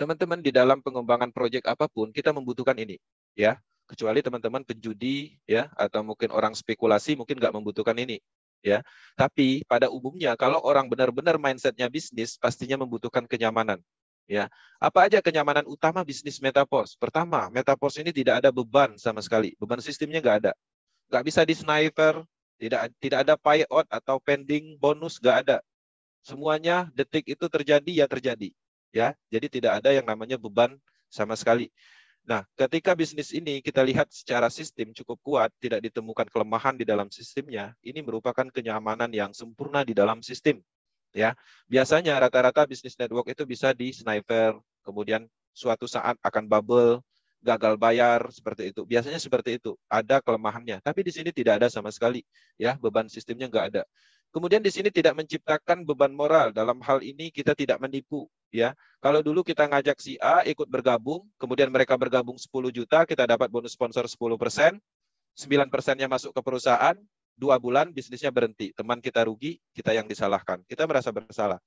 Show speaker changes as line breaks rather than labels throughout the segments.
teman-teman di dalam pengembangan proyek apapun kita membutuhkan ini, ya. Kecuali teman-teman penjudi, ya, atau mungkin orang spekulasi mungkin nggak membutuhkan ini, ya. Tapi pada umumnya kalau orang benar-benar mindsetnya bisnis, pastinya membutuhkan kenyamanan, ya. Apa aja kenyamanan utama bisnis Metaverse? Pertama, Metaverse ini tidak ada beban sama sekali, beban sistemnya nggak ada, nggak bisa di sniper, tidak ada payout atau pending bonus, nggak ada. Semuanya detik itu terjadi ya terjadi, ya. Jadi tidak ada yang namanya beban sama sekali. Nah, ketika bisnis ini kita lihat secara sistem cukup kuat, tidak ditemukan kelemahan di dalam sistemnya, ini merupakan kenyamanan yang sempurna di dalam sistem, ya. Biasanya rata-rata bisnis network itu bisa di sniper, kemudian suatu saat akan bubble, gagal bayar seperti itu. Biasanya seperti itu, ada kelemahannya. Tapi di sini tidak ada sama sekali, ya. Beban sistemnya nggak ada. Kemudian di sini tidak menciptakan beban moral. Dalam hal ini kita tidak menipu, ya. Kalau dulu kita ngajak si A ikut bergabung, kemudian mereka bergabung 10 juta, kita dapat bonus sponsor 10%, 9%-nya masuk ke perusahaan, 2 bulan bisnisnya berhenti. Teman kita rugi, kita yang disalahkan. Kita merasa bersalah.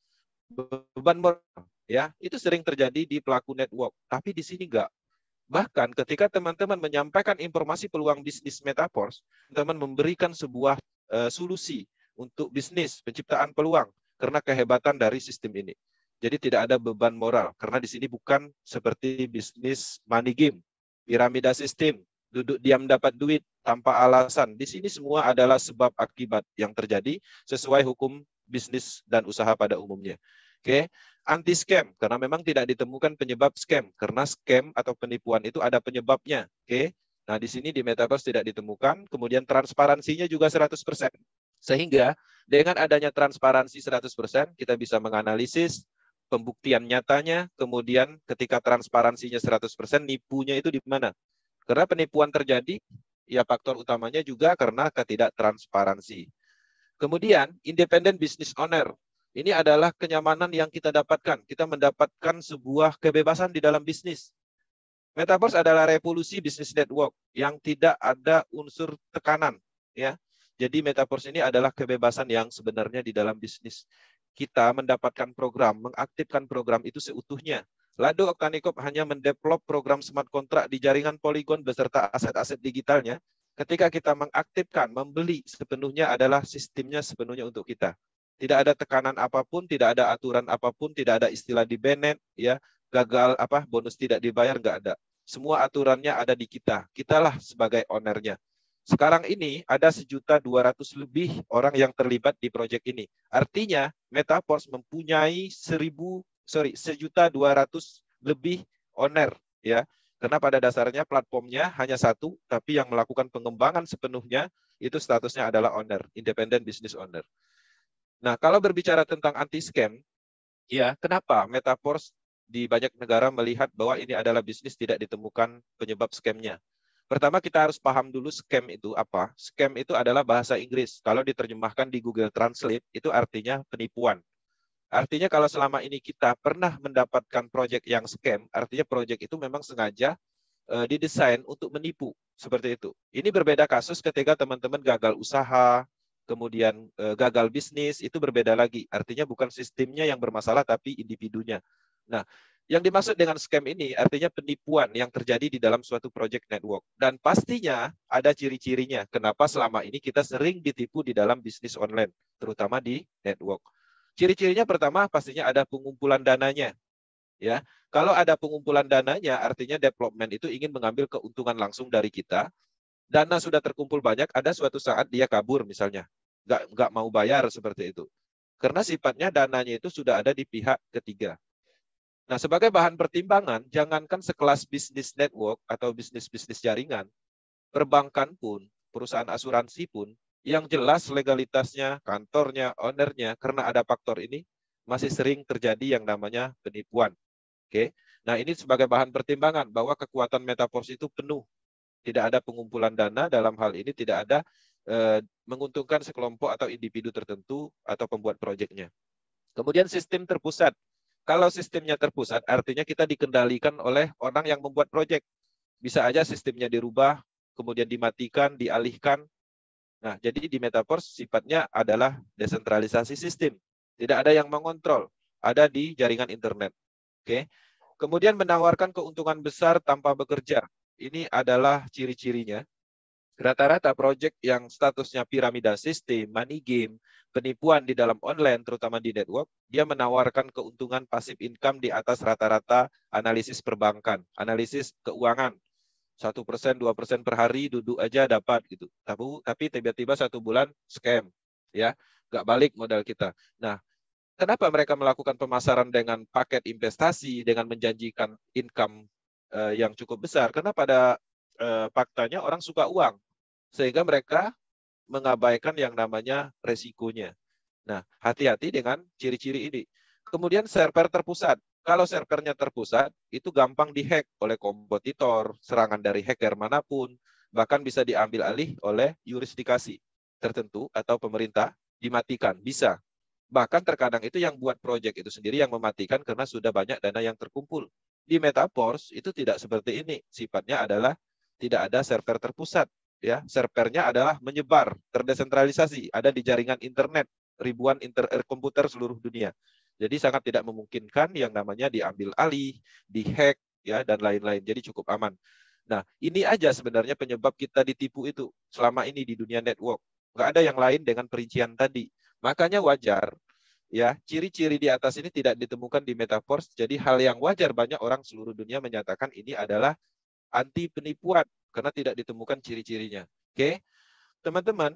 Beban moral, ya, itu sering terjadi di pelaku network. Tapi di sini enggak. Bahkan ketika teman-teman menyampaikan informasi peluang bisnis Metaverse, teman-teman memberikan sebuah solusi untuk bisnis, penciptaan peluang, karena kehebatan dari sistem ini. Jadi tidak ada beban moral, karena di sini bukan seperti bisnis money game, piramida sistem, duduk diam dapat duit tanpa alasan. Di sini semua adalah sebab akibat yang terjadi sesuai hukum bisnis dan usaha pada umumnya. Oke, anti scam karena memang tidak ditemukan penyebab scam, karena scam atau penipuan itu ada penyebabnya. Oke. Nah, di sini di Metaverse tidak ditemukan, kemudian transparansinya juga 100%. Sehingga dengan adanya transparansi 100%, kita bisa menganalisis pembuktian nyatanya, kemudian ketika transparansinya 100%, nipunya itu di mana? Karena penipuan terjadi, ya faktor utamanya juga karena ketidaktransparansi. Kemudian, independent business owner. Ini adalah kenyamanan yang kita dapatkan. Kita mendapatkan sebuah kebebasan di dalam bisnis. Metaverse adalah revolusi bisnis network yang tidak ada unsur tekanan, ya. Jadi Metaverse ini adalah kebebasan yang sebenarnya di dalam bisnis. Kita mendapatkan program, mengaktifkan program itu seutuhnya. Lado Octanicop hanya mendevelop program smart contract di jaringan Polygon beserta aset-aset digitalnya. Ketika kita mengaktifkan, membeli sepenuhnya adalah sistemnya sepenuhnya untuk kita. Tidak ada tekanan apapun, tidak ada aturan apapun, tidak ada istilah di banned, ya, gagal apa bonus tidak dibayar, nggak ada. Semua aturannya ada di kita. Kitalah sebagai ownernya. Sekarang ini ada 1.200.000 lebih orang yang terlibat di proyek ini. Artinya Metaverse mempunyai 1.200.000 lebih owner, ya. Karena pada dasarnya platformnya hanya satu, tapi yang melakukan pengembangan sepenuhnya itu statusnya adalah owner, independent business owner. Nah, kalau berbicara tentang anti scam, ya, kenapa Metaverse di banyak negara melihat bahwa ini adalah bisnis tidak ditemukan penyebab scam-nya? Pertama, kita harus paham dulu scam itu apa. Scam itu adalah bahasa Inggris. Kalau diterjemahkan di Google Translate, itu artinya penipuan. Artinya kalau selama ini kita pernah mendapatkan proyek yang scam, artinya proyek itu memang sengaja didesain untuk menipu. Seperti itu. Ini berbeda kasus ketika teman-teman gagal usaha, kemudian gagal bisnis, itu berbeda lagi. Artinya bukan sistemnya yang bermasalah, tapi individunya. Nah, yang dimaksud dengan scam ini artinya penipuan yang terjadi di dalam suatu project network. Dan pastinya ada ciri-cirinya. Kenapa selama ini kita sering ditipu di dalam bisnis online, terutama di network. Ciri-cirinya pertama pastinya ada pengumpulan dananya. Ya, kalau ada pengumpulan dananya, artinya development itu ingin mengambil keuntungan langsung dari kita. Dana sudah terkumpul banyak, ada suatu saat dia kabur misalnya, nggak mau bayar seperti itu. Karena sifatnya dananya itu sudah ada di pihak ketiga. Nah, sebagai bahan pertimbangan, jangankan sekelas bisnis network atau bisnis-bisnis jaringan, perbankan pun, perusahaan asuransi pun, yang jelas legalitasnya, kantornya, ownernya, karena ada faktor ini, masih sering terjadi yang namanya penipuan. Oke. Nah, ini sebagai bahan pertimbangan bahwa kekuatan Metaverse itu penuh. Tidak ada pengumpulan dana, dalam hal ini tidak ada menguntungkan sekelompok atau individu tertentu atau pembuat proyeknya. Kemudian sistem terpusat. Kalau sistemnya terpusat, artinya kita dikendalikan oleh orang yang membuat proyek. Bisa aja sistemnya dirubah, kemudian dimatikan, dialihkan. Nah, jadi di Metaverse sifatnya adalah desentralisasi sistem. Tidak ada yang mengontrol. Ada di jaringan internet. Oke. Kemudian menawarkan keuntungan besar tanpa bekerja. Ini adalah ciri-cirinya. Rata-rata proyek yang statusnya piramida sistem, money game, penipuan di dalam online, terutama di network, dia menawarkan keuntungan pasif income di atas rata-rata analisis perbankan, analisis keuangan. 1%, 2% per hari duduk aja dapat gitu. Tapi tiba-tiba 1 bulan scam, ya, nggak balik modal kita. Nah, kenapa mereka melakukan pemasaran dengan paket investasi, dengan menjanjikan income yang cukup besar? Karena pada faktanya orang suka uang, sehingga mereka mengabaikan yang namanya resikonya. Nah, hati-hati dengan ciri-ciri ini. Kemudian server terpusat. Kalau servernya terpusat, itu gampang dihack oleh kompetitor, serangan dari hacker manapun, bahkan bisa diambil alih oleh yurisdikasi tertentu atau pemerintah, dimatikan. Bisa. Bahkan terkadang itu yang buat proyek itu sendiri yang mematikan karena sudah banyak dana yang terkumpul. Di Metaverse itu tidak seperti ini. Sifatnya adalah tidak ada server terpusat. Ya, servernya adalah menyebar, terdesentralisasi, ada di jaringan internet, ribuan komputer seluruh dunia. Jadi sangat tidak memungkinkan yang namanya diambil alih, dihack, ya, dan lain-lain. Jadi cukup aman. Nah, ini aja sebenarnya penyebab kita ditipu itu selama ini di dunia network. Nggak ada yang lain dengan perincian tadi. Makanya wajar, ya, ciri-ciri di atas ini tidak ditemukan di Metaverse. Jadi hal yang wajar banyak orang seluruh dunia menyatakan ini adalah anti penipuan karena tidak ditemukan ciri-cirinya. Oke, teman-teman,